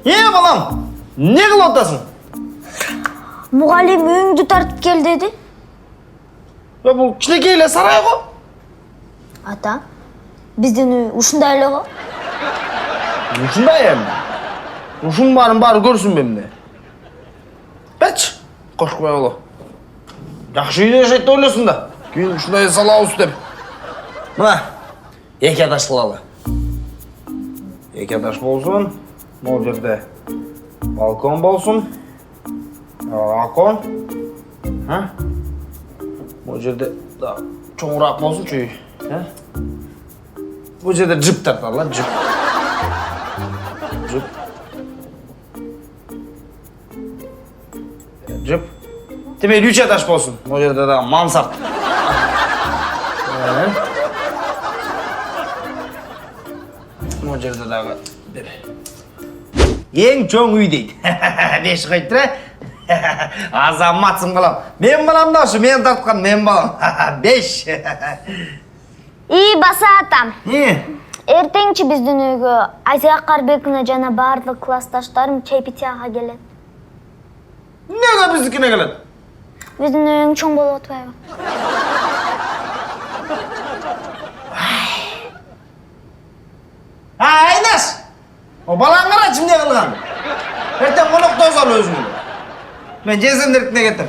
балам, не қылып отасың? Мұғалим өңді тартып кел деді. Бұл кішкентай сарай ғой. Ата, біздің үй ушундай эле го. Ушундай эми. Ушун баары көрсүн бемне. Бәч, кошкубай боло. Жакшы үйдө жашайт деп ойлосуң да. Кийин ушундай салабыз деп. Мына, эки этаж кылалы. Эки этаж болсун. Могу жерде балкон болсун. Балкон. Могу жерде да чоңураак болсунчу үй. Бул жерде жип тарталы, жип. Жип. Демек 3 этаж болсун. Могу жерде да мансард. Могу жерде дагы бир. Эң чоң үй дейт. Беш кайттыр. Азаматсың балам. Мен балам да ушу, мен тарткан мен балам. 5. Баса атам. Эртеңчи биздин үйгө Азия Карбековна жана баардык классташтарым чайпитияга келет. Неге биздикине келет? Биздин үй чоң болуп атпайбы? Айнаш! О балаң карачы эмне кылган? Эртең коноктой сал өзүңү. Мен жесемдердикине кеттим.